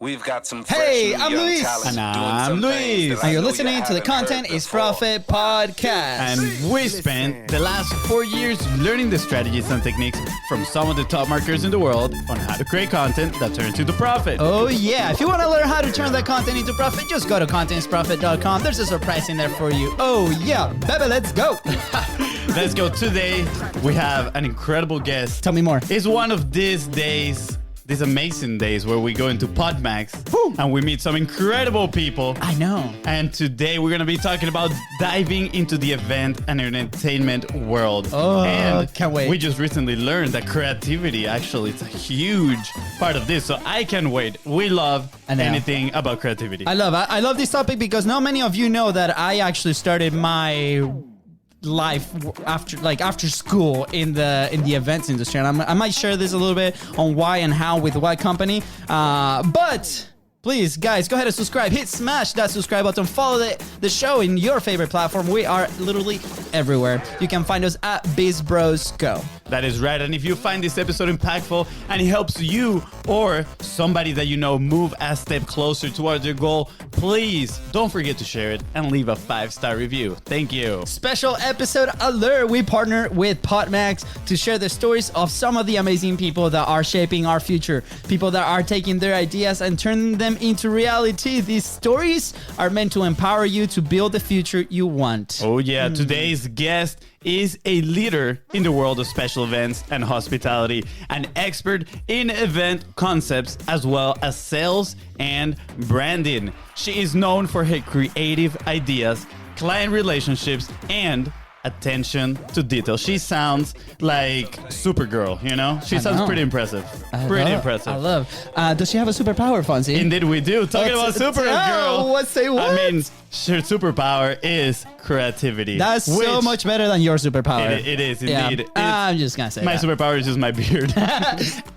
We've got some fresh Hey, new I'm young Luis. talent And doing I'm some things Luis. that I And you're know listening you to the haven't heard Content is before. Profit podcast. And we spent the last 4 years learning the strategies and techniques from some of the top marketers in the world on how to create content that turns into profit. Oh yeah, if you want to learn how to turn that content into profit, just go to contentisprofit.com. There's a surprise in there for you. Oh yeah, baby, let's go. Let's go. Today, we have an incredible guest. Tell me more. It's one of these days, these amazing days where we go into PodMax and we meet some incredible people. I know. And today we're going to be talking about diving into the event and entertainment world. Oh, and can't wait. We just recently learned that creativity actually is a huge part of this. So I can't wait. We love anything about creativity. I love this topic because not many of you know that I actually started my life after school in the events industry, and I might share this a little bit on why and how with what company, but please, guys, go ahead and subscribe. Smash that subscribe button. Follow the show in your favorite platform. We are literally everywhere. You can find us at BizBrosGo. That is right. And if you find this episode impactful and it helps you or somebody that you know move a step closer towards your goal, please don't forget to share it and leave a 5-star review. Thank you. Special episode alert. We partner with PodMax to share the stories of some of the amazing people that are shaping our future. People that are taking their ideas and turning them into reality. These stories are meant to empower you to build the future you want. Oh yeah, today's guest is a leader in the world of special events and hospitality, an expert in event concepts as well as sales and branding. She is known for her creative ideas, client relationships, and attention to detail. She sounds like Supergirl, you know? She sounds pretty impressive. I love. Does she have a superpower, Fonzie? Indeed we do. Talking about Supergirl. What? I mean, her superpower is creativity. That's so much better than your superpower. It is indeed. Yeah, I'm just gonna say my that. superpower is just my beard.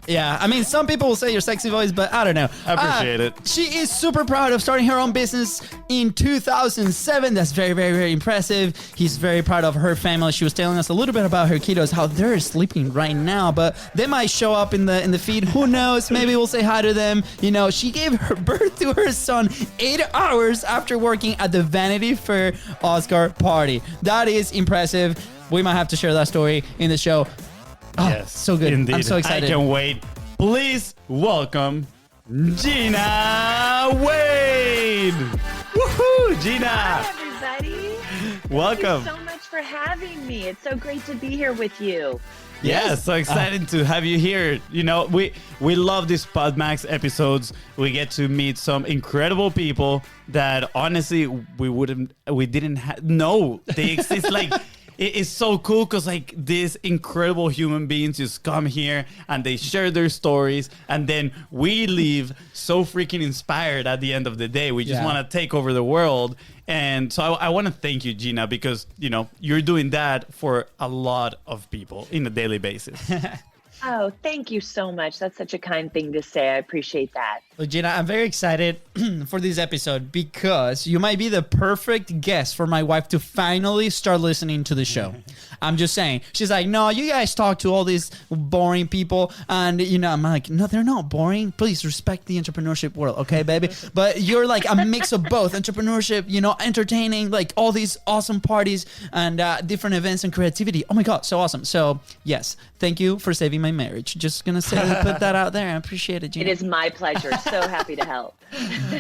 Yeah, I mean, some people will say your sexy voice, but I don't know. I appreciate it. She is super proud of starting her own business in 2007. That's very, very, very impressive. He's very proud of her family. She was telling us a little bit about her kiddos, how they're sleeping right now, but they might show up in the feed. Who knows? Maybe we'll say hi to them. You know, she gave her birth to her son 8 hours after working at the Vanity Fair Oscar party. That is impressive. We might have to share that story in the show. Oh, Yes, so good. Indeed. I'm so excited. I can't wait. Please welcome Gina Wade. Woohoo, Gina. Hi, everybody. Welcome. Thank you so much for having me. It's so great to be here with you. Yeah, so excited to have you here. You know, we love these PodMax episodes. We get to meet some incredible people that honestly we didn't know they exist. Like, it is so cool because like these incredible human beings just come here and they share their stories, and then we leave so freaking inspired at the end of the day. We just want to take over the world. And so I want to thank you, Gina, because, you know, you're doing that for a lot of people in a daily basis. Oh, thank you so much. That's such a kind thing to say. I appreciate that. Well, Gina, I'm very excited for this episode because you might be the perfect guest for my wife to finally start listening to the show. I'm just saying. She's like, no, you guys talk to all these boring people. And, you know, I'm like, no, they're not boring. Please respect the entrepreneurship world, okay, baby? But you're like a mix of both. Entrepreneurship, you know, entertaining, like all these awesome parties and different events and creativity. Oh, my God, so awesome. So, yes, thank you for saving my marriage. Just going to say, put that out there. I appreciate it, Gina. It is my pleasure. So happy to help.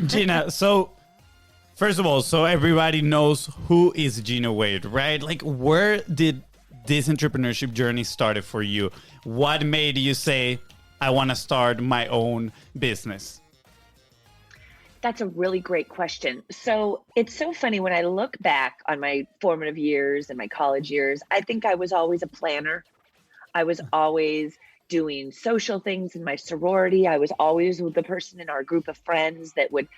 Gina, so first of all, so everybody knows who is Gina Wade, right? Like, where did this entrepreneurship journey started for you? What made you say, I want to start my own business? That's a really great question. So it's so funny when I look back on my formative years and my college years, I think I was always a planner. I was always doing social things in my sorority. I was always the person in our group of friends that would,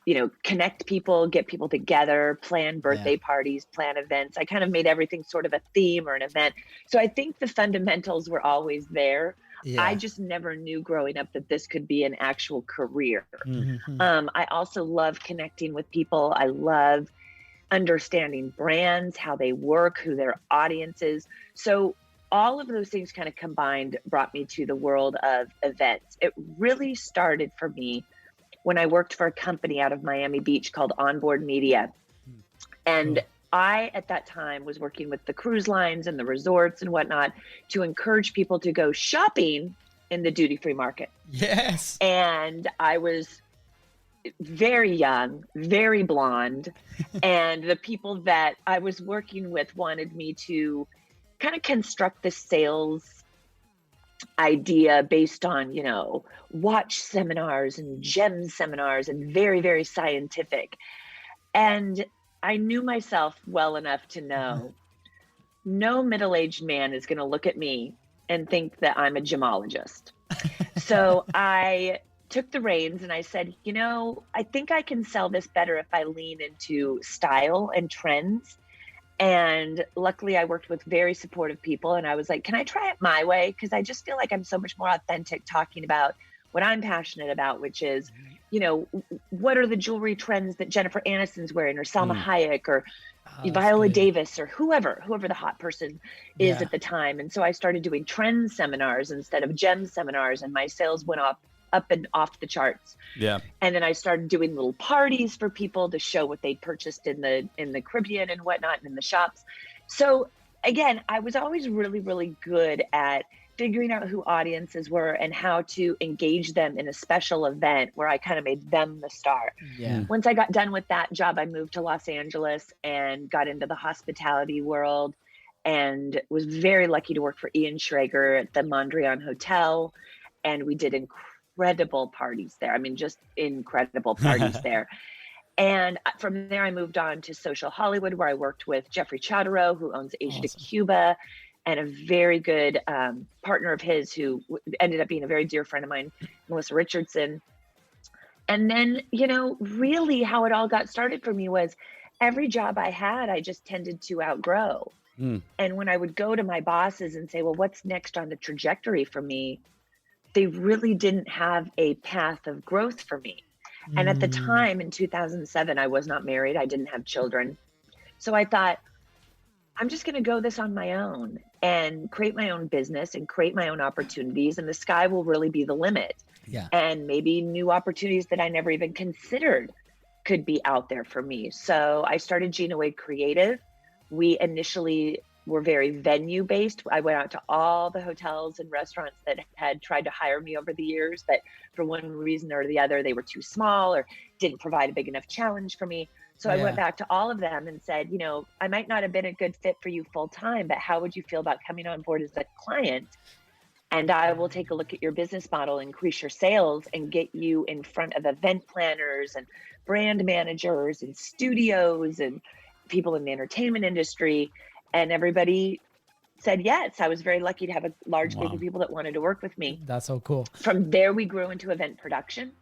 you know, connect people, get people together, plan birthday parties, plan events. I kind of made everything sort of a theme or an event. So I think the fundamentals were always there. Yeah. I just never knew growing up that this could be an actual career. Mm-hmm. I also love connecting with people. I love understanding brands, how they work, who their audience is. So all of those things kind of combined brought me to the world of events. It really started for me when I worked for a company out of Miami Beach called Onboard Media. And I, at that time, was working with the cruise lines and the resorts and whatnot to encourage people to go shopping in the duty-free market. Yes. And I was very young, very blonde. And the people that I was working with wanted me to kind of construct the sales idea based on, you know, watch seminars and gem seminars and very, very scientific. And I knew myself well enough to know no middle-aged man is going to look at me and think that I'm a gemologist. So I took the reins and I said, you know, I think I can sell this better if I lean into style and trends. And luckily I worked with very supportive people, and I was like, can I try it my way? Because I just feel like I'm so much more authentic talking about what I'm passionate about, which is, you know, what are the jewelry trends that Jennifer Aniston's wearing, or Salma Hayek, or Viola Davis, or whoever the hot person is at the time. And so I started doing trend seminars instead of gem seminars, and my sales went up and off the charts. Yeah. And then I started doing little parties for people to show what they purchased in the Caribbean and whatnot, and in the shops. So again, I was always really, really good at figuring out who audiences were and how to engage them in a special event where I kind of made them the star. Yeah. Once I got done with that job, I moved to Los Angeles and got into the hospitality world, and was very lucky to work for Ian Schrager at the Mondrian Hotel. And we did incredible parties there. I mean, just incredible parties there. And from there, I moved on to Social Hollywood, where I worked with Jeffrey Chodorow, who owns Asia to Cuba, and a very good partner of his who ended up being a very dear friend of mine, Melissa Richardson. And then, you know, really how it all got started for me was every job I had, I just tended to outgrow. And when I would go to my bosses and say, well, what's next on the trajectory for me? They really didn't have a path of growth for me. And at the time in 2007, I was not married. I didn't have children. So I thought, I'm just going to go this on my own and create my own business and create my own opportunities. And the sky will really be the limit. Yeah. And maybe new opportunities that I never even considered could be out there for me. So I started Gina Wade Creative. We initially were very venue based. I went out to all the hotels and restaurants that had tried to hire me over the years, but for one reason or the other, they were too small or didn't provide a big enough challenge for me. So I went back to all of them and said, you know, I might not have been a good fit for you full time, but how would you feel about coming on board as a client? And I will take a look at your business model, increase your sales, and get you in front of event planners and brand managers and studios and people in the entertainment industry. And everybody said yes. I was very lucky to have a large group of people that wanted to work with me. That's so cool. From there, we grew into event production.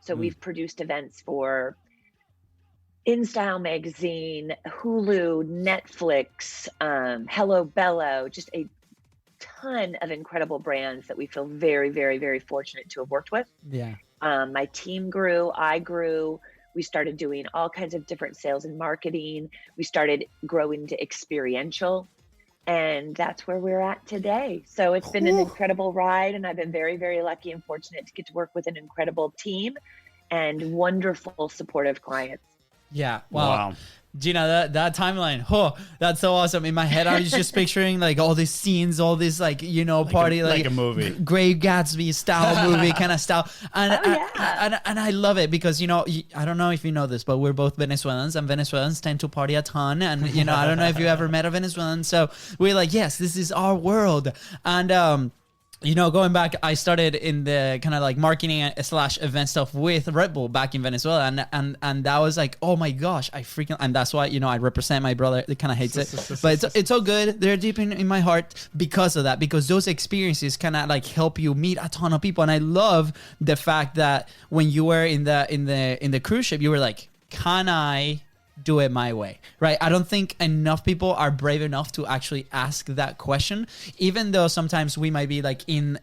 So we've produced events for InStyle Magazine, Hulu, Netflix, Hello Bello, just a ton of incredible brands that we feel very, very, very fortunate to have worked with. Yeah. My team grew, I grew. We started doing all kinds of different sales and marketing. We started growing to experiential, and that's where we're at today. So it's been an incredible ride, and I've been very, very lucky and fortunate to get to work with an incredible team and wonderful supportive clients. Yeah. Wow. Gina, that timeline, that's so awesome. In my head, I was just picturing like all these scenes, all this like, you know, party, like a movie, Great Gatsby style movie kind of style. And, and I love it because, you know, I don't know if you know this, but we're both Venezuelans, and Venezuelans tend to party a ton. And, you know, I don't know if you ever met a Venezuelan. So we're like, yes, this is our world. And, you know, going back, I started in the kind of like marketing / event stuff with Red Bull back in Venezuela. And that was like, oh my gosh, and that's why, you know, I represent my brother that kind of hates it, but it's all good. They're deep in my heart because of that, because those experiences kind of like help you meet a ton of people. And I love the fact that when you were in the cruise ship, you were like, can I do it my way, right? I don't think enough people are brave enough to actually ask that question, even though sometimes we might be like in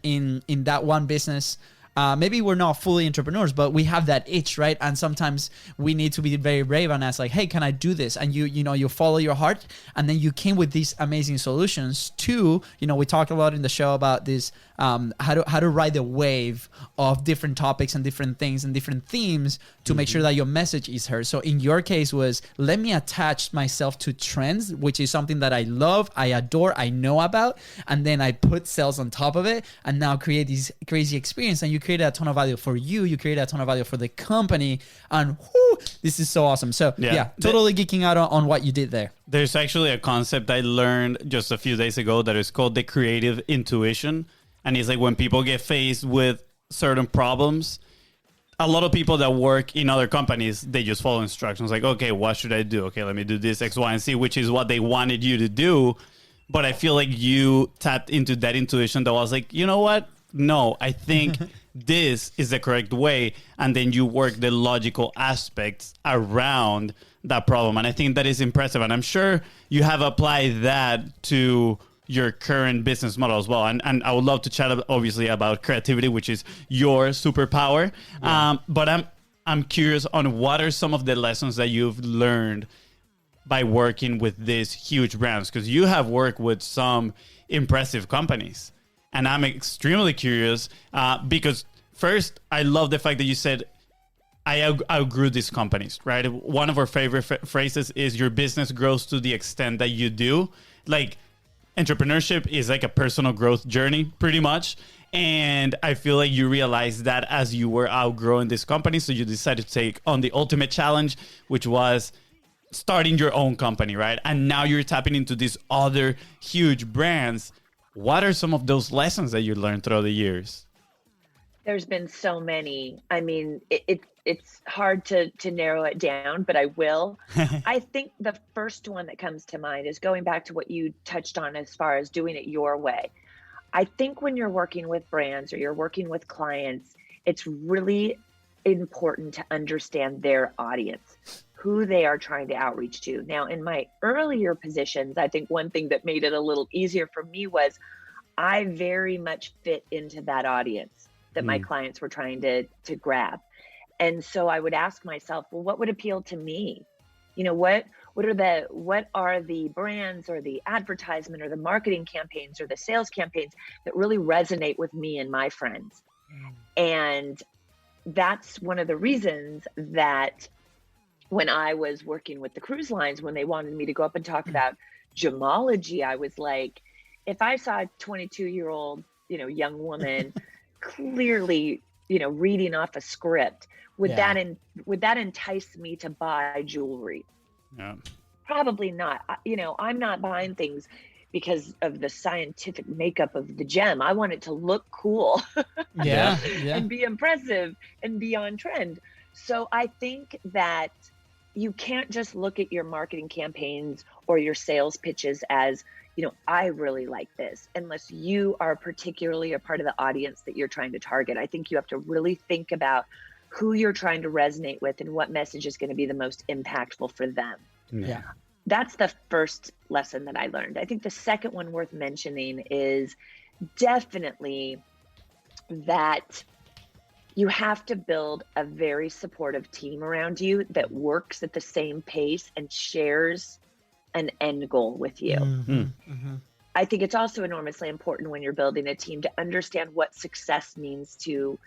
that one business maybe we're not fully entrepreneurs, but we have that itch, right? And sometimes we need to be very brave and ask like, hey, can I do this? And you follow your heart, and then you came with these amazing solutions to, we talk a lot in the show about this, how to ride the wave of different topics and different things and different themes to make sure that your message is heard. So in your case was, let me attach myself to trends, which is something that I love, I adore, I know about, and then I put sales on top of it and now create this crazy experience. And you create a ton of value for you create a ton of value for the company, and whoo, this is so awesome. So yeah, totally geeking out on what you did there. There's actually a concept I learned just a few days ago that is called the creative intuition. And it's like when people get faced with certain problems, a lot of people that work in other companies, they just follow instructions like, okay, what should I do? Okay, let me do this, X, Y, and C, which is what they wanted you to do. But I feel like you tapped into that intuition that was like, you know what? No, I think this is the correct way. And then you work the logical aspects around that problem. And I think that is impressive. And I'm sure you have applied that to your current business model as well. And I would love to chat obviously about creativity, which is your superpower. Yeah. But I'm curious on what are some of the lessons that you've learned by working with these huge brands? Because you have worked with some impressive companies. And I'm extremely curious because first, I love the fact that you said, I outgrew these companies, right? One of our favorite phrases is your business grows to the extent that you do. Like, entrepreneurship is like a personal growth journey, pretty much. And I feel like you realized that as you were outgrowing this company. So you decided to take on the ultimate challenge, which was starting your own company, right? And now you're tapping into these other huge brands. What are some of those lessons that you learned throughout the years? There's been so many. I mean, it's hard to narrow it down, but I will. I think the first one that comes to mind is going back to what you touched on as far as doing it your way. I think when you're working with brands or you're working with clients, it's really important to understand their audience, who they are trying to outreach to. Now, in my earlier positions, I think one thing that made it a little easier for me was I very much fit into that audience that my clients were trying to grab. And so I would ask myself, well, what would appeal to me? What are the brands or the advertisement or the marketing campaigns or the sales campaigns that really resonate with me and my friends? And that's one of the reasons that when I was working with the cruise lines, when they wanted me to go up and talk about gemology, I was like, if I saw a 22-year-old, young woman clearly, reading off a script, would that entice me to buy jewelry? Yeah. Probably not. I'm not buying things because of the scientific makeup of the gem. I want it to look cool and be impressive and be on trend. So I think that you can't just look at your marketing campaigns or your sales pitches as, I really like this, unless you are particularly a part of the audience that you're trying to target. I think you have to really think about who you're trying to resonate with and what message is going to be the most impactful for them. Yeah. That's the first lesson that I learned. I think the second one worth mentioning is definitely that you have to build a very supportive team around you that works at the same pace and shares an end goal with you. I think it's also enormously important when you're building a team to understand what success means to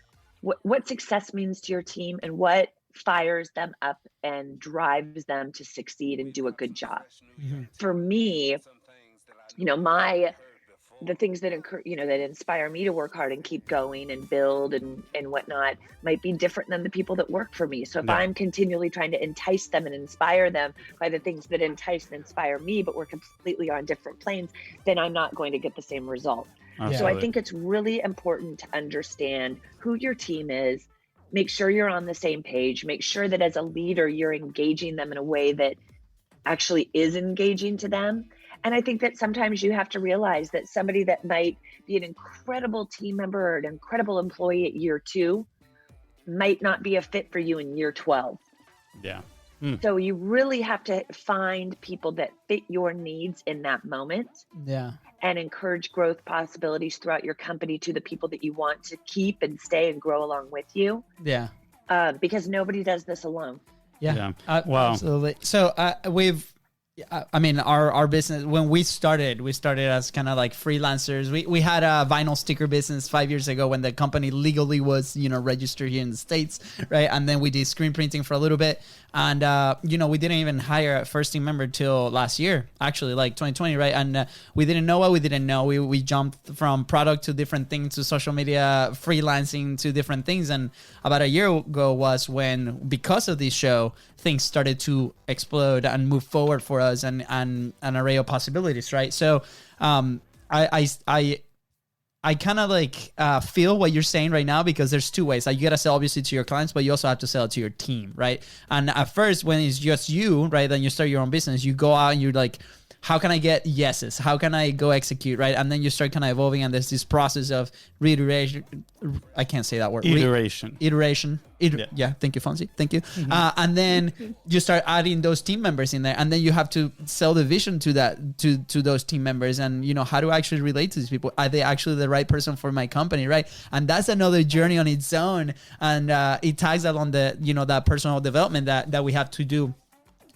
what success means to your team and what fires them up and drives them to succeed and do a good job. For me, the things that that inspire me to work hard and keep going and build and whatnot might be different than the people that work for me. So if I'm continually trying to entice them and inspire them by the things that entice and inspire me, but we're completely on different planes, then I'm not going to get the same result. So I think it's really important to understand who your team is, make sure you're on the same page, make sure that as a leader, you're engaging them in a way that actually is engaging to them. And I think that sometimes you have to realize that somebody that might be an incredible team member or an incredible employee at year 2 might not be a fit for you in year 12. Yeah. So you really have to find people that fit your needs in that moment. Yeah. and encourage growth possibilities throughout your company to the people that you want to keep and stay and grow along with you. Yeah. Because nobody does this alone. Yeah. Yeah. Wow. Absolutely. So I mean, our business, when we started as kind of like freelancers. We had a vinyl sticker business 5 years ago when the company legally was, registered here in the States, right? And then we did screen printing for a little bit. And, we didn't even hire a first team member till last year, actually, like 2020, right? And we didn't know what we didn't know. We jumped from product to different things, to social media, freelancing, to different things. And about a year ago was when, because of this show, things started to explode and move forward for us, and an array of possibilities, right? So I kind of like feel what you're saying right now, because there's two ways. Like, you got to sell obviously to your clients, but you also have to sell it to your team, right? And at first, when it's just you, right, then you start your own business, you go out and you're like, how can I get yeses? How can I go execute, right? And then you start kind of evolving, and there's this process of reiteration. I can't say that word. Iteration. Yeah. Thank you, Fonzie. Thank you. And then you start adding those team members in there, and then you have to sell the vision to to those team members, and how to actually relate to these people. Are they actually the right person for my company, right? And that's another journey on its own, and it ties along the that personal development that we have to do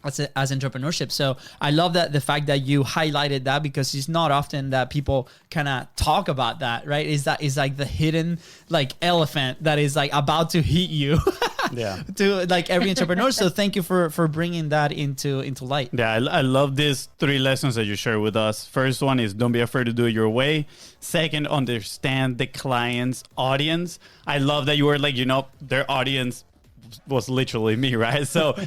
as entrepreneurship. So I love that, the fact that you highlighted that, because it's not often that people kind of talk about that, right? Is like the hidden like elephant that is like about to hit you. Yeah. To like every entrepreneur. So thank you for bringing that into light. Yeah, I love these 3 lessons that you share with us. First one is, don't be afraid to do it your way. Second, understand the client's audience. I love that you were like, their audience was literally me, right? So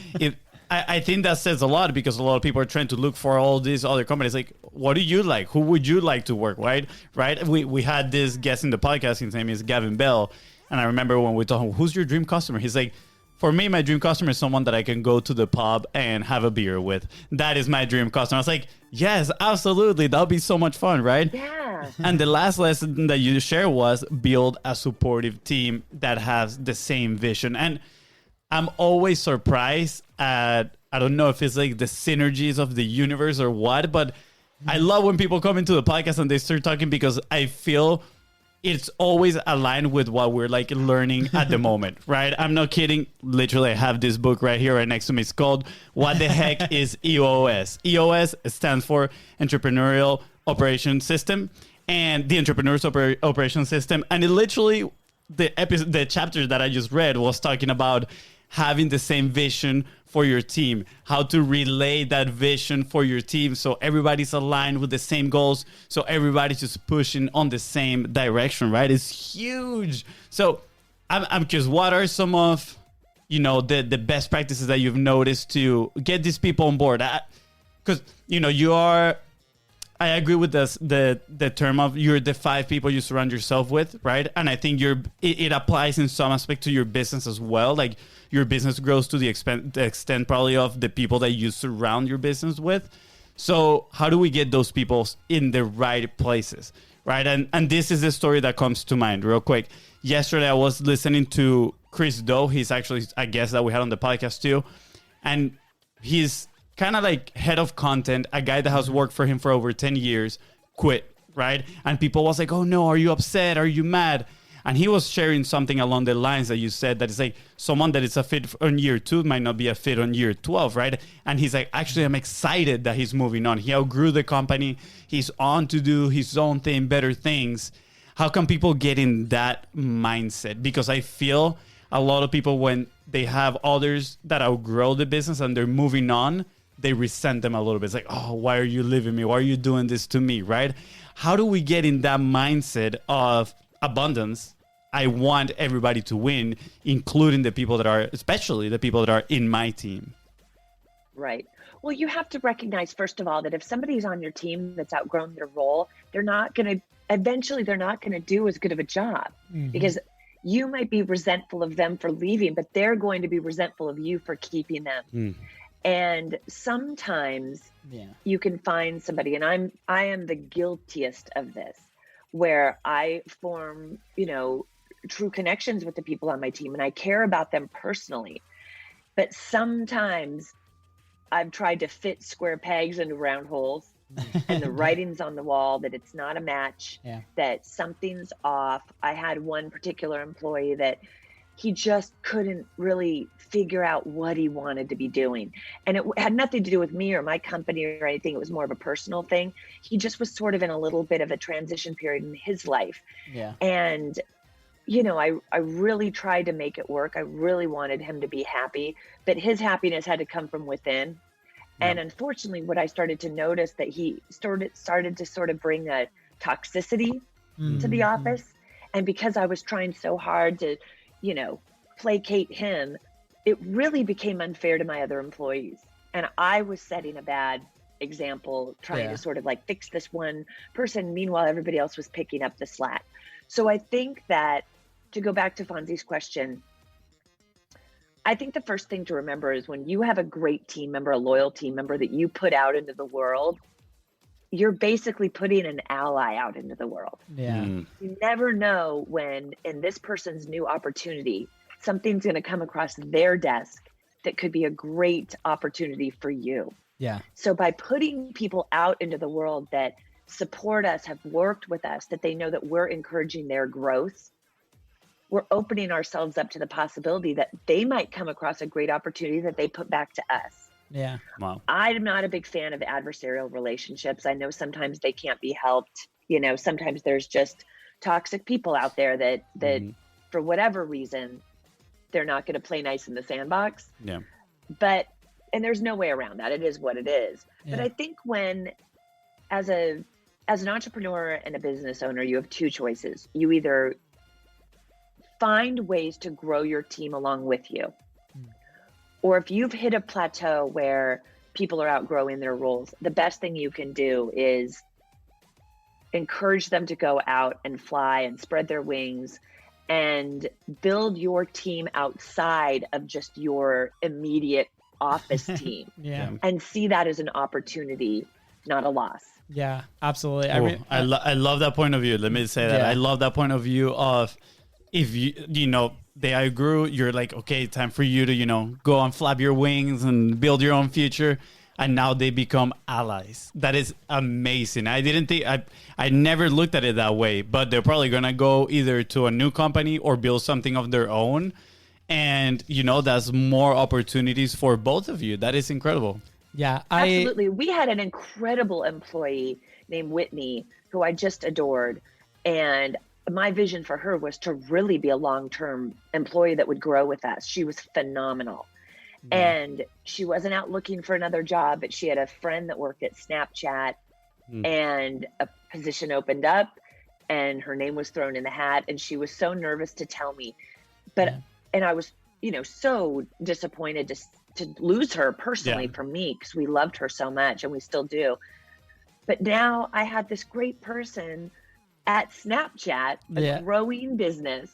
I think that says a lot, because a lot of people are trying to look for all these other companies. Like, what do you like? Who would you like to work with? Right? We had this guest in the podcast. His name is Gavin Bell. And I remember when we told him, who's your dream customer? He's like, for me, my dream customer is someone that I can go to the pub and have a beer with. That is my dream customer. I was like, yes, absolutely. That'll be so much fun, right? Yeah. And the last lesson that you shared was build a supportive team that has the same vision. And I'm always surprised at, I don't know if it's like the synergies of the universe or what, but I love when people come into the podcast and they start talking, because I feel it's always aligned with what we're like learning at the moment, right? I'm not kidding. Literally, I have this book right here right next to me. It's called What the Heck is EOS? EOS stands for Entrepreneurial Operation System, and the Entrepreneur's Operation System. And it literally, the chapter that I just read was talking about having the same vision for your team, how to relay that vision for your team so everybody's aligned with the same goals, so everybody's just pushing on the same direction, right? It's huge. So I'm curious, what are some of the best practices that you've noticed to get these people on board? Because you are, I agree with this, the term of you're the 5 people you surround yourself with, right? And I think it applies in some aspect to your business as well. Like, your business grows to the extent probably of the people that you surround your business with. So how do we get those people in the right places, right? And this is the story that comes to mind real quick. Yesterday, I was listening to Chris Do. He's actually a guest that we had on the podcast too. And he's kind of like head of content, a guy that has worked for him for over 10 years, quit, right? And people was like, oh no, are you upset? Are you mad? And he was sharing something along the lines that you said, that it's like someone that is a fit on year 2 might not be a fit on year 12, right? And he's like, actually, I'm excited that he's moving on. He outgrew the company. He's on to do his own thing, better things. How can people get in that mindset? Because I feel a lot of people, when they have others that outgrow the business and they're moving on, they resent them a little bit. It's like, oh, why are you leaving me? Why are you doing this to me, right? How do we get in that mindset of abundance? I want everybody to win, including the people that are, especially the people that are in my team. Right. Well, you have to recognize, first of all, that if somebody's on your team that's outgrown their role, they're not going to do as good of a job, because you might be resentful of them for leaving, but they're going to be resentful of you for keeping them. And sometimes you can find somebody, and I am the guiltiest of this, where I form, true connections with the people on my team, and I care about them personally. But sometimes I've tried to fit square pegs into round holes, and the writing's on the wall that it's not a match, Yeah. that something's off. I had one particular employee that he just couldn't really figure out what he wanted to be doing. And it had nothing to do with me or my company or anything. It was more of a personal thing. He just was sort of in a little bit of a transition period in his life. Yeah. And, you know, I really tried to make it work. I really wanted him to be happy, but his happiness had to come from within. Yeah. And unfortunately, what I started to notice that he started to sort of bring a toxicity to the office. And because I was trying so hard to, you know, placate him, it really became unfair to my other employees. And I was setting a bad example, trying to sort of like fix this one person. Meanwhile, everybody else was picking up the slack. So I think that, to go back to Fonzie's question, I think the first thing to remember is when you have a great team member, a loyal team member that you put out into the world, you're basically putting an ally out into the world. Yeah. You never know when, in this person's new opportunity, something's going to come across their desk that could be a great opportunity for you. Yeah. So by putting people out into the world that support us, have worked with us, that they know that we're encouraging their growth, we're opening ourselves up to the possibility that they might come across a great opportunity that they put back to us. Yeah. Wow. I'm not a big fan of adversarial relationships. I know sometimes they can't be helped. You know, sometimes there's just toxic people out there that for whatever reason, they're not going to play nice in the sandbox. Yeah. And there's no way around that. It is what it is. Yeah. But I think when, as an entrepreneur and a business owner, you have two choices. You either find ways to grow your team along with you, or if you've hit a plateau where people are outgrowing their roles, the best thing you can do is encourage them to go out and fly and spread their wings and build your team outside of just your immediate office team. Yeah. And see that as an opportunity, not a loss. Yeah, absolutely. I love that point of view. Let me say that. Yeah. I love that point of view of, if you know, they outgrew, you're like, okay, time for you to, you know, go and flap your wings and build your own future. And now they become allies. That is amazing. I didn't think, I never looked at it that way, but they're probably going to go either to a new company or build something of their own. And, you know, that's more opportunities for both of you. That is incredible. Yeah. Absolutely. We had an incredible employee named Whitney who I just adored. And my vision for her was to really be a long-term employee that would grow with us. She was phenomenal. And she wasn't out looking for another job, but she had a friend that worked at Snapchat and a position opened up and her name was thrown in the hat. And she was so nervous to tell me, and I was, you know, so disappointed to lose her personally from me, because we loved her so much and we still do. But now I had this great person at Snapchat, a growing business.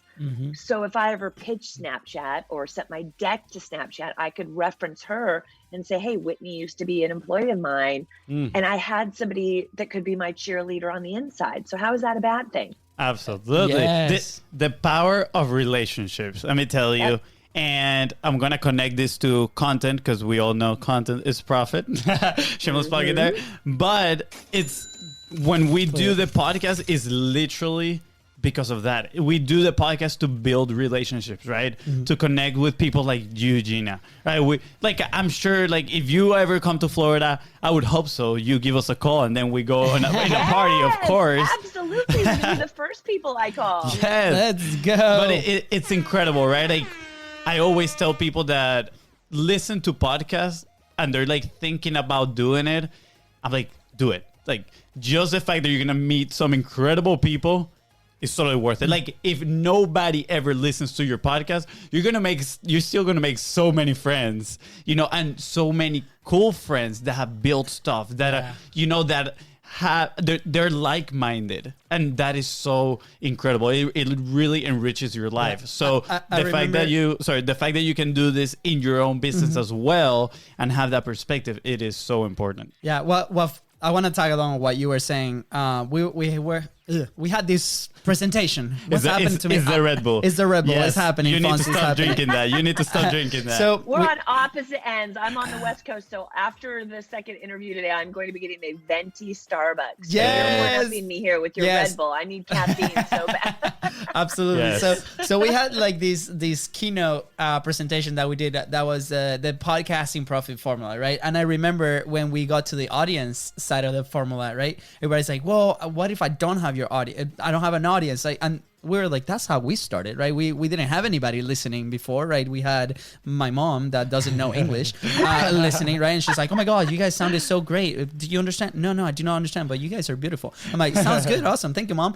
So if I ever pitched Snapchat or sent my deck to Snapchat, I could reference her and say, hey, Whitney used to be an employee of mine. And I had somebody that could be my cheerleader on the inside. So how is that a bad thing? Absolutely. Yes. The power of relationships, let me tell you. And I'm going to connect this to content, because we all know content is profit. Shameless plug it there. But it's, when we do the podcast, is literally because of that. We do the podcast to build relationships, right? To connect with people like you, Gina. Right? I'm sure, like, if you ever come to Florida, I would hope so. You give us a call and then we go in a party, of course. Absolutely. You're the first people I call. Yes. Let's go. But it's incredible, right? Like, I always tell people that listen to podcasts and they're like thinking about doing it. I'm like, do it. Like, just the fact that you're gonna meet some incredible people is totally worth it. Like, if nobody ever listens to your podcast, you're still gonna make so many friends, you know, and so many cool friends that have built stuff that are, you know, that they're like-minded, and that is so incredible. It really enriches your life. So the fact that you can do this in your own business as well and have that perspective, it is so important. Yeah. Well, I want to tag along with what you were saying. We had this presentation. What's happened to me? It's the Red Bull. It's the Red Bull. Yes, It's happening. You need to Fonzie's stop happening. drinking that. You need to stop drinking that. So We're on opposite ends. I'm on the West Coast, so after the second interview today, I'm going to be getting a venti Starbucks. So Yes. you're having me here with your Yes. Red Bull. I need caffeine so bad. Absolutely. Yes. So we had like this keynote presentation that we did. That was the podcasting profit formula, right? And I remember when we got to the audience side of the formula, right? Everybody's like, "Well, what if I don't have your audience? I don't have an audience." Like, and we're like, that's how we started, right? We didn't have anybody listening before, right? We had my mom that doesn't know English listening, right? And she's like, "Oh my God, you guys sounded so great. Do you understand?" No, I do not understand, but you guys are beautiful. I'm like, "Sounds good. Awesome. Thank you, Mom."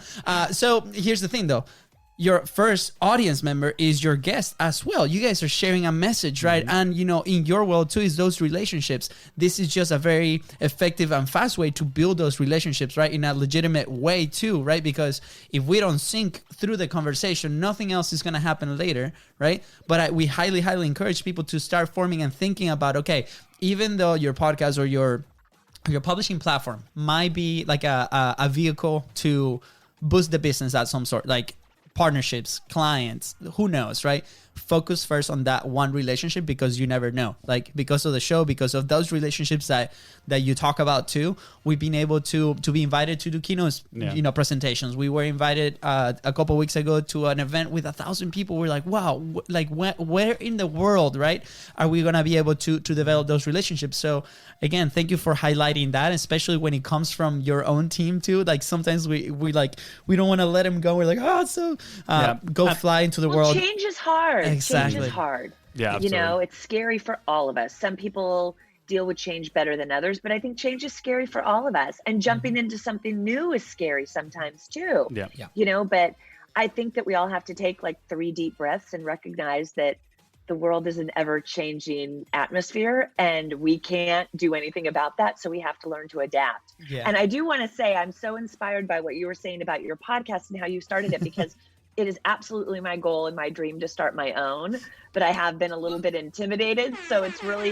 So here's the thing though. Your first audience member is your guest as well. You guys are sharing a message, right? Mm-hmm. And, you know, in your world too, is those relationships. This is just a very effective and fast way to build those relationships, right? In a legitimate way too, right? Because if we don't sync through the conversation, nothing else is going to happen later, right? But we highly, highly encourage people to start forming and thinking about, okay, even though your podcast or your publishing platform might be like a vehicle to boost the business at some sort, like partnerships, clients, who knows, right? Focus first on that one relationship because you never know. Like because of the show, because of those relationships that you talk about too, we've been able to be invited to do keynote, presentations. We were invited a couple of weeks ago to an event with 1,000 people. We're like, wow, where in the world, right, are we gonna be able to develop those relationships? So again, thank you for highlighting that, especially when it comes from your own team too. Like sometimes we don't want to let them go. We're like, go fly into the world. Change is hard. Exactly. Change is hard. Yeah, absolutely. You know, it's scary for all of us. Some people deal with change better than others, but I think change is scary for all of us. And jumping into something new is scary sometimes too. Yeah. You know, but I think that we all have to take like 3 deep breaths and recognize that the world is an ever-changing atmosphere and we can't do anything about that. So we have to learn to adapt. Yeah. And I do want to say, I'm so inspired by what you were saying about your podcast and how you started it, because it is absolutely my goal and my dream to start my own, but I have been a little bit intimidated. So it's really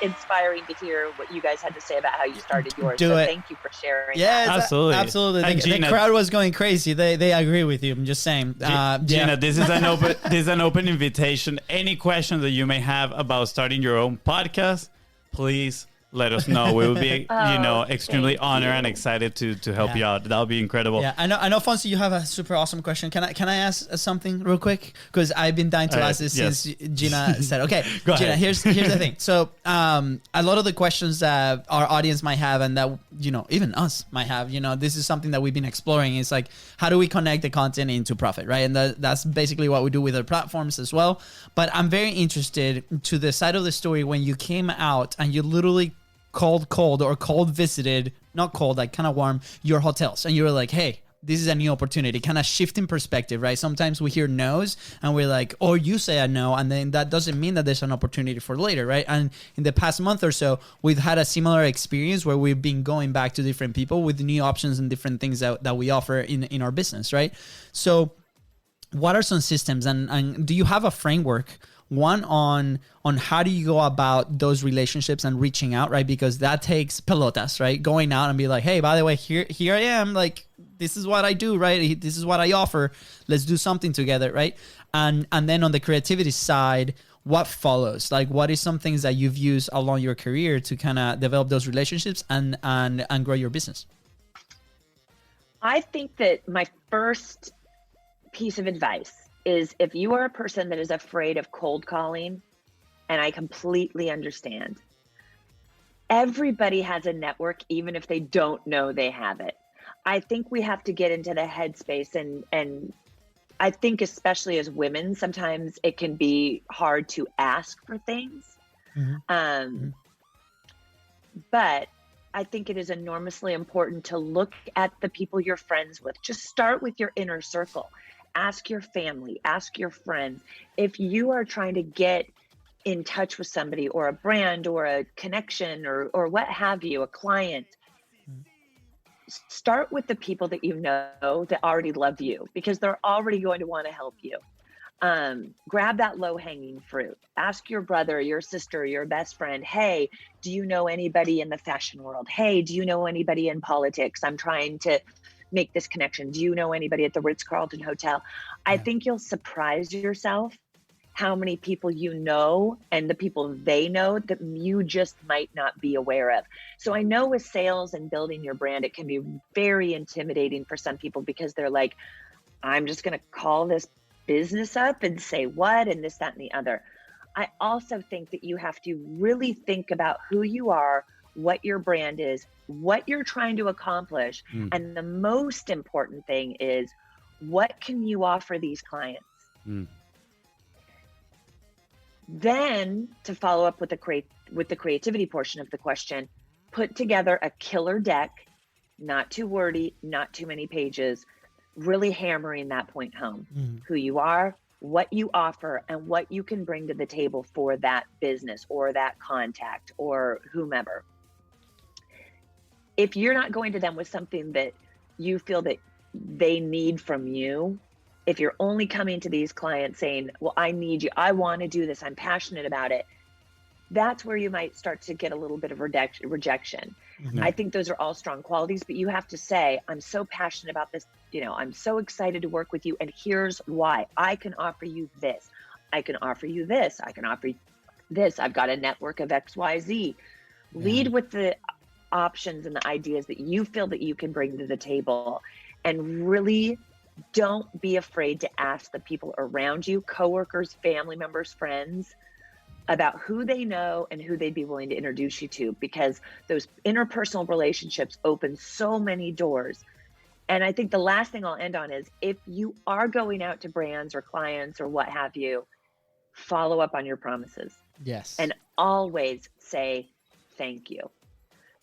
inspiring to hear what you guys had to say about how you started yours. Thank you for sharing. Yes, absolutely. And the crowd was going crazy. They agree with you. I'm just saying. Gina, this is an open invitation. Any questions that you may have about starting your own podcast, please let us know. We will be, extremely honored and excited to help you out. That would be incredible. Yeah, I know, Fonzie, you have a super awesome question. Can I ask something real quick? Because I've been dying to ask this since Gina said. Okay, Gina, here's the thing. So, a lot of the questions that our audience might have, and that even us might have, this is something that we've been exploring. It's like, how do we connect the content into profit, right? And that's basically what we do with our platforms as well. But I'm very interested to the side of the story when you came out and you literally cold visited, not cold, like kind of warm, your hotels. And you were like, hey, this is a new opportunity, kind of shifting perspective, right? Sometimes we hear no's and we're like, or you say a no, and then that doesn't mean that there's an opportunity for later, right? And in the past month or so, we've had a similar experience where we've been going back to different people with new options and different things that we offer in our business, right? So what are some systems and do you have a framework, one on how do you go about those relationships and reaching out, right? Because that takes pelotas, right? Going out and be like, hey, by the way, here I am, like, this is what I do, right? This is what I offer. Let's do something together, right? And then on the creativity side, what follows? Like, what is some things that you've used along your career to kind of develop those relationships and grow your business? I think that my first piece of advice is, if you are a person that is afraid of cold calling, and I completely understand, everybody has a network, even if they don't know they have it. I think we have to get into the headspace, and I think especially as women, sometimes it can be hard to ask for things. But I think it is enormously important to look at the people you're friends with. Just start with your inner circle. Ask your family, ask your friends. If you are trying to get in touch with somebody or a brand or a connection or what have you, a client, start with the people that you know that already love you, because they're already going to want to help you. Grab that low hanging fruit. Ask your brother, your sister, your best friend, hey, do you know anybody in the fashion world? Hey, do you know anybody in politics? I'm trying to make this connection. Do you know anybody at the Ritz-Carlton Hotel? I think you'll surprise yourself how many people you know and the people they know that you just might not be aware of. So I know with sales and building your brand, it can be very intimidating for some people because they're like, I'm just going to call this business up and say what and this, that, and the other. I also think that you have to really think about who you are, what your brand is, what you're trying to accomplish. And the most important thing is, what can you offer these clients? Then to follow up with the creativity portion of the question, put together a killer deck, not too wordy, not too many pages, really hammering that point home. Who you are, what you offer, and what you can bring to the table for that business or that contact or whomever. If you're not going to them with something that you feel that they need from you, if you're only coming to these clients saying, well, I need you, I want to do this, I'm passionate about it, that's where you might start to get a little bit of rejection. I think those are all strong qualities, but you have to say, I'm so passionate about this, I'm so excited to work with you, and here's why. I can offer you this. I can offer you this. I can offer you this. I've got a network of XYZ. Lead with the options and the ideas that you feel that you can bring to the table, and really don't be afraid to ask the people around you, coworkers, family members, friends, about who they know and who they'd be willing to introduce you to, because those interpersonal relationships open so many doors. And I think the last thing I'll end on is, if you are going out to brands or clients or what have you, follow up on your promises. Yes. And always say thank you.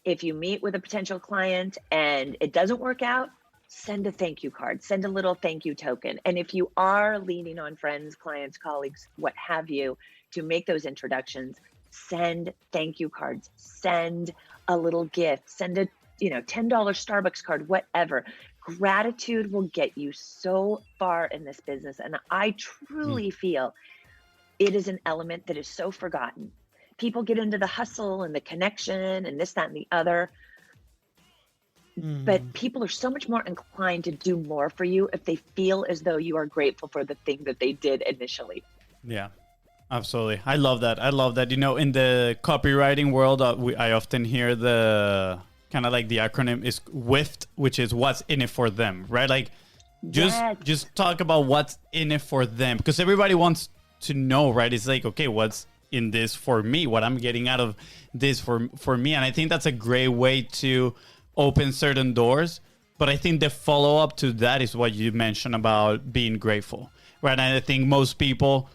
If you meet with a potential client and it doesn't work out, send a thank you card, send a little thank you token. And if you are leaning on friends, clients, colleagues, what have you, to make those introductions, send thank you cards, send a little gift, send a $10 Starbucks card, whatever. Gratitude will get you so far in this business. And I truly feel it is an element that is so forgotten. People get into the hustle and the connection and this, that, and the other. But people are so much more inclined to do more for you if they feel as though you are grateful for the thing that they did initially. Yeah, absolutely. I love that. In the copywriting world, I often hear the kind of like the acronym is WIFT, which is what's in it for them, right? Like just talk about what's in it for them, because everybody wants to know, right? It's like, okay, what's in this for me? What I'm getting out of this for me? And I think that's a great way to open certain doors. But I think the follow-up to that is what you mentioned about being grateful, right? And I think most people,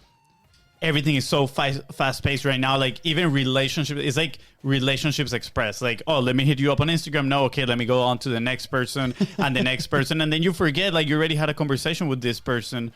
everything is so fast-paced right now. Like even relationships, it's like relationships express. Like, oh, let me hit you up on Instagram. No, okay, let me go on to the next person and the next person. And then you forget, like you already had a conversation with this person.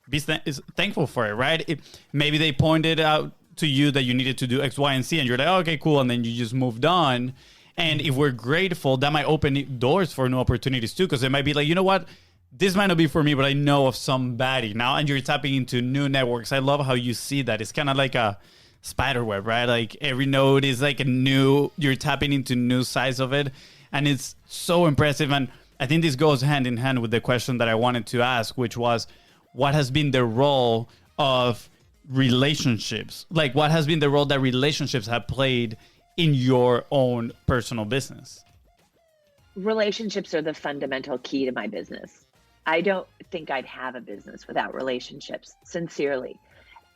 Be thankful for it, right? Maybe they pointed out to you that you needed to do X, Y, and Z. And you're like, oh, okay, cool. And then you just moved on. And if we're grateful, that might open doors for new opportunities too, because it might be like, you know what, this might not be for me, but I know of somebody now, and you're tapping into new networks. I love how you see that. It's kind of like a spider web, right? Like every node is like you're tapping into new sides of it, and it's so impressive. And I think this goes hand in hand with the question that I wanted to ask, which was, what has been the role of relationships? Like what has been the role that relationships have played in your own personal business? Relationships are the fundamental key to my business. I don't think I'd have a business without relationships, sincerely.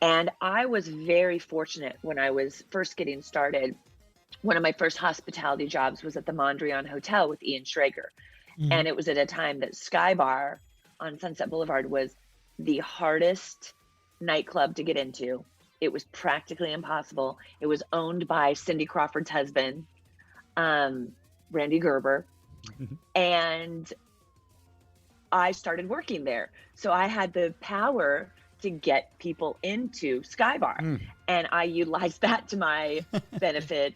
And I was very fortunate when I was first getting started. One of my first hospitality jobs was at the Mondrian Hotel with Ian Schrager. And it was at a time that Sky Bar on Sunset Boulevard was the hardest nightclub to get into. It was practically impossible. It was owned by Cindy Crawford's husband, Randy Gerber. And I started working there. So I had the power to get people into Sky Bar. And I utilized that to my benefit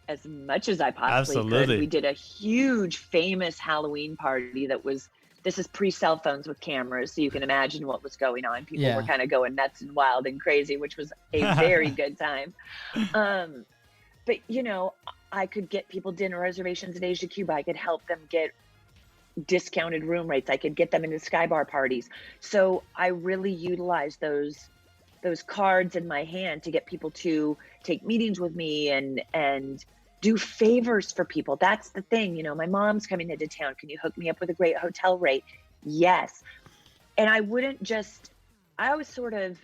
as much as I possibly could. We did a huge famous Halloween party that was this is pre-cell phones with cameras, so you can imagine what was going on. People Yeah. were kind of going nuts and wild and crazy, which was a very good time. But you know, I could get people dinner reservations at Asia Cuba. I could help them get discounted room rates. I could get them into Sky Bar parties. So I really utilized those cards in my hand to get people to take meetings with me and do favors for people. That's the thing. You know, my mom's coming into town. Can you hook me up with a great hotel rate? Yes. And I always sort of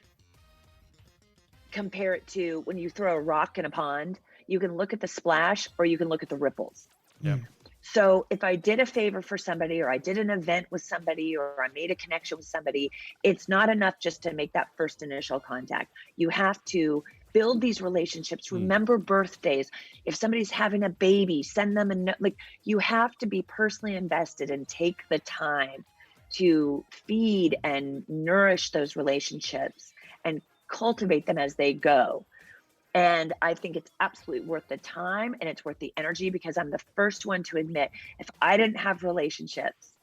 compare it to when you throw a rock in a pond, you can look at the splash or you can look at the ripples. Yeah. So if I did a favor for somebody, or I did an event with somebody, or I made a connection with somebody, it's not enough just to make that first initial contact. You have to build these relationships. Remember birthdays. If somebody's having a baby, send them a note. Like, you have to be personally invested and take the time to feed and nourish those relationships and cultivate them as they go. And I think it's absolutely worth the time and it's worth the energy, because I'm the first one to admit, if I didn't have relationships,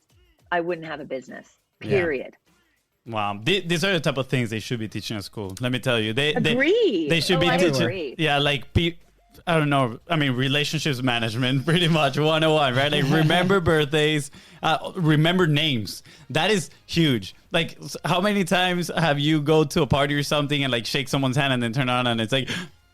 I wouldn't have a business, period. Yeah. Wow. These are the type of things they should be teaching at school. Let me tell you. They should be I teaching. agree. Yeah, like I don't know. I mean, relationships management, pretty much 101, right? Like, remember birthdays, remember names. That is huge. Like, how many times have you go to a party or something and like shake someone's hand and then turn on and it's like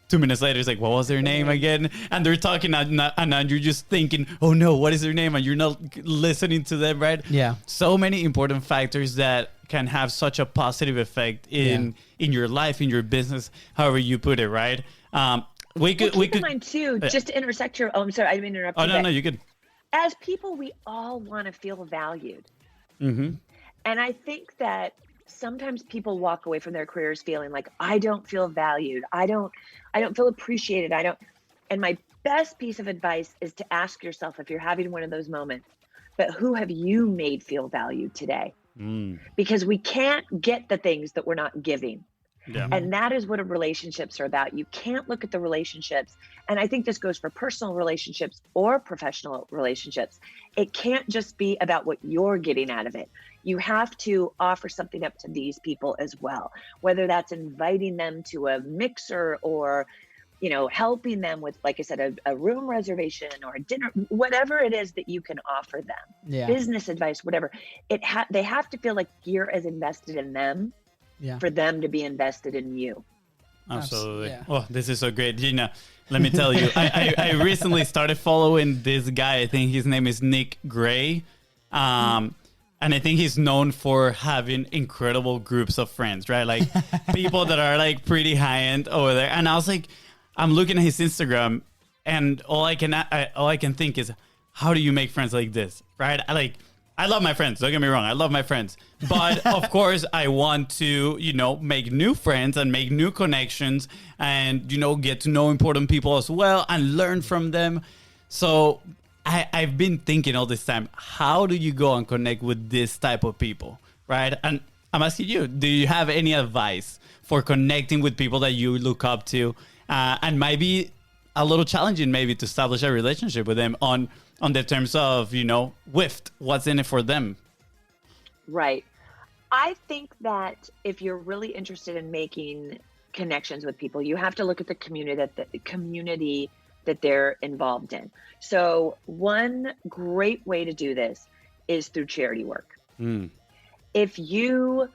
2 minutes later, it's like, what was their name again? And they're talking and you're just thinking, oh no, what is their name? And you're not listening to them, right? Yeah. So many important factors that can have such a positive effect in your life, in your business, however you put it, right? Keep in mind too, just to intersect here. Oh, I'm sorry, I didn't mean to interrupt you. Oh, no, you could. As people, we all want to feel valued. Mm-hmm. And I think that sometimes people walk away from their careers feeling like, I don't feel valued. I don't feel appreciated. And my best piece of advice is to ask yourself, if you're having one of those moments, but who have you made feel valued today? Because we can't get the things that we're not giving. Yeah. And that is what relationships are about. You can't look at the relationships. And I think this goes for personal relationships or professional relationships. It can't just be about what you're getting out of it. You have to offer something up to these people as well, whether that's inviting them to a mixer or, you know, helping them with, like I said, a room reservation or a dinner, whatever it is that you can offer them, business advice, whatever. They have to feel like you're as invested in them for them to be invested in you. Absolutely. Yeah. Oh, this is so great. Gina, let me tell you, I recently started following this guy. I think his name is Nick Gray. And I think he's known for having incredible groups of friends, right? Like people that are like pretty high end over there. And I was like, I'm looking at his Instagram and all I can think is, how do you make friends like this? Right? I love my friends. Don't get me wrong. I love my friends. But of course, I want to, you know, make new friends and make new connections and, you know, get to know important people as well and learn from them. So I've been thinking all this time, how do you go and connect with this type of people, right? And I'm asking you, do you have any advice for connecting with people that you look up to and might be a little challenging maybe to establish a relationship with them on the terms of, you know, what's in it for them? Right. I think that if you're really interested in making connections with people, you have to look at the community that they're involved in. So one great way to do this is through charity work. If you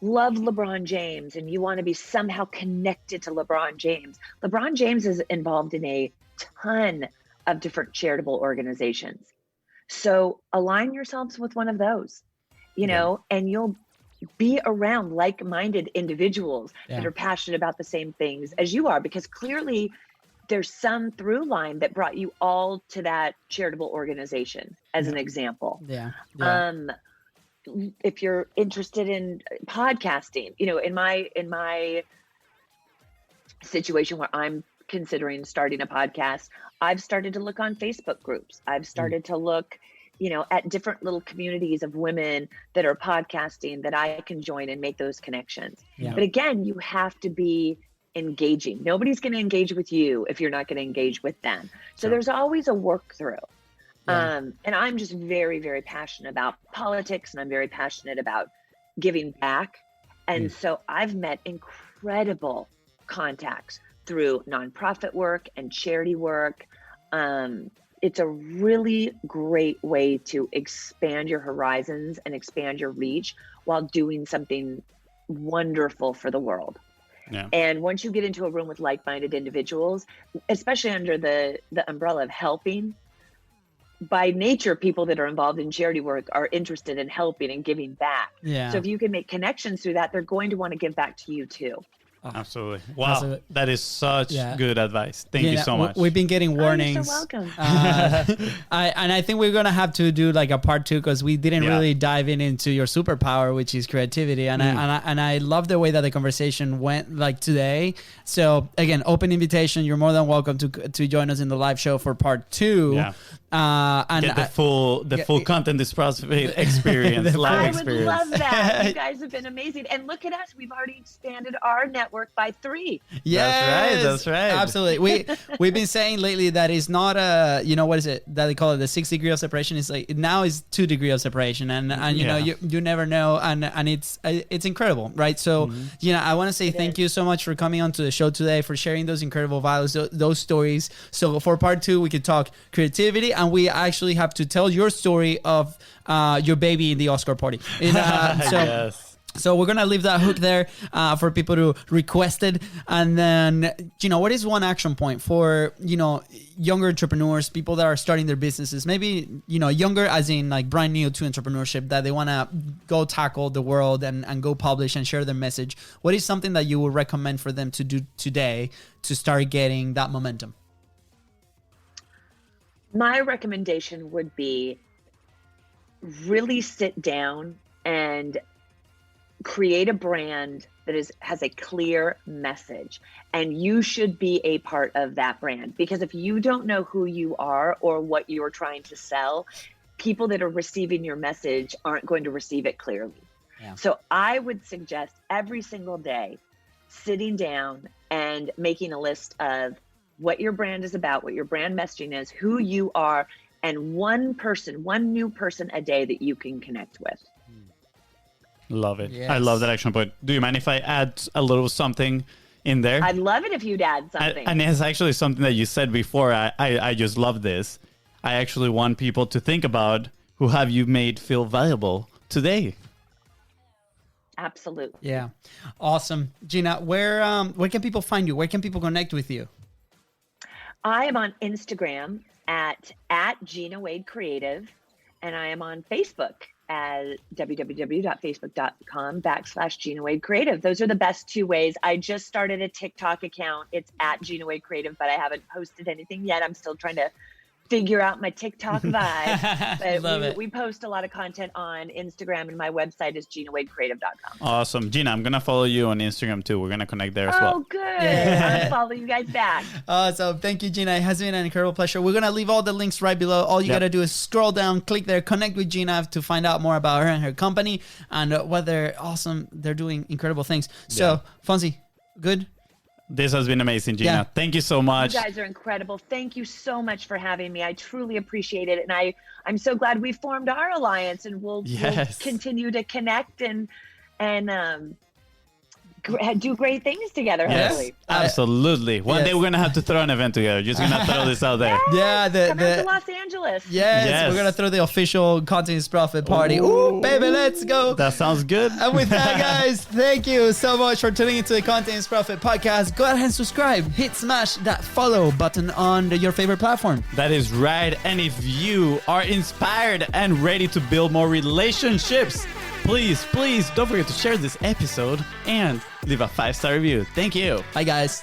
love LeBron James and you want to be somehow connected to LeBron James is involved in a ton of different charitable organizations. So align yourselves with one of those, you know, and you'll be around like-minded individuals that are passionate about the same things as you are, because clearly there's some through line that brought you all to that charitable organization, as an example. If you're interested in podcasting, you know, in my situation where I'm considering starting a podcast, I've started to look on Facebook groups. I've started to look, you know, at different little communities of women that are podcasting that I can join and make those connections. But again, you have to be engaging. Nobody's going to engage with you if you're not going to engage with them. So there's always a work through. And I'm just very, very passionate about politics, and I'm very passionate about giving back. And so I've met incredible contacts through nonprofit work and charity work. It's a really great way to expand your horizons and expand your reach while doing something wonderful for the world. Yeah. And once you get into a room with like-minded individuals, especially under the umbrella of helping, by nature, people that are involved in charity work are interested in helping and giving back. Yeah. So if you can make connections through that, they're going to want to give back to you too. Absolutely. Wow. Absolutely. That is such Yeah. good advice. Thank you so much. We've been getting warnings. Oh, you're so welcome. I think we're gonna have to do like a part 2 because we didn't Yeah. really dive into your superpower, which is creativity, and I love the way that the conversation went like today. So again, open invitation. You're more than welcome to join us in the live show for part 2. Yeah. And Get the full content this experience, live I would experience. love that. You guys have been amazing. And look at us. We've already expanded our network by 3. Yes, That's right. Absolutely. We've been saying lately that it's not a, what is it that they call it, the 6 degree of separation. It's like now is 2 degree of separation, and you know you never know, and it's incredible, right? So I want to say thank you so much for coming onto the show today, for sharing those incredible values, those stories. So for part 2, we could talk creativity, and we actually have to tell your story of your baby in the Oscar party. Yes. So we're going to leave that hook there for people to request it. And then, what is one action point for, younger entrepreneurs, people that are starting their businesses, maybe, younger as in like brand new to entrepreneurship, that they want to go tackle the world and go publish and share their message. What is something that you would recommend for them to do today to start getting that momentum? My recommendation would be really sit down and create a brand that has a clear message, and you should be a part of that brand, because if you don't know who you are or what you're trying to sell, people that are receiving your message aren't going to receive it clearly. So I would suggest every single day sitting down and making a list of what your brand is about, what your brand messaging is, who you are, and one new person a day that you can connect with. Love it. Yes. I love that action point. Do you mind if I add a little something in there? I'd love it if you'd add something. And it's actually something that you said before. I just love this. I actually want people to think about, who have you made feel valuable today? Absolutely. Yeah. Awesome. Gina, where can people find you? Where can people connect with you? I am on Instagram at Gina Wade Creative, and I am on Facebook at www.facebook.com/Gina Wade Creative. Those are the best 2 ways. I just started a TikTok account. It's at Gina Wade Creative, but I haven't posted anything yet. I'm still trying to figure out my TikTok vibe. But Love it. we post a lot of content on Instagram, and my website is GinaWadeCreative.com. Awesome. Gina, I'm going to follow you on Instagram too. We're going to connect there as well. Oh, good. I'll follow you guys back. So thank you, Gina. It has been an incredible pleasure. We're going to leave all the links right below. All you got to do is scroll down, click there, connect with Gina to find out more about her and her company and what they're doing incredible things. So, Fonzie, good? This has been amazing, Gina. Yeah. Thank you so much. You guys are incredible. Thank you so much for having me. I truly appreciate it. And I'm so glad we formed our alliance, and we'll continue to connect and do great things together. Yes, Hopefully. absolutely. One day we're going to have to throw an event together. Just going to throw this out there. Yeah, Come out to Los Angeles. Yes, we're gonna throw the official Content is Profit party. Ooh, baby, let's go. That sounds good. And with that, guys, thank you so much for tuning into the Content is Profit podcast. Go ahead and subscribe. Smash that follow button on your favorite platform. That is right. And if you are inspired and ready to build more relationships, please don't forget to share this episode and leave a 5-star review. Thank you. Bye, guys.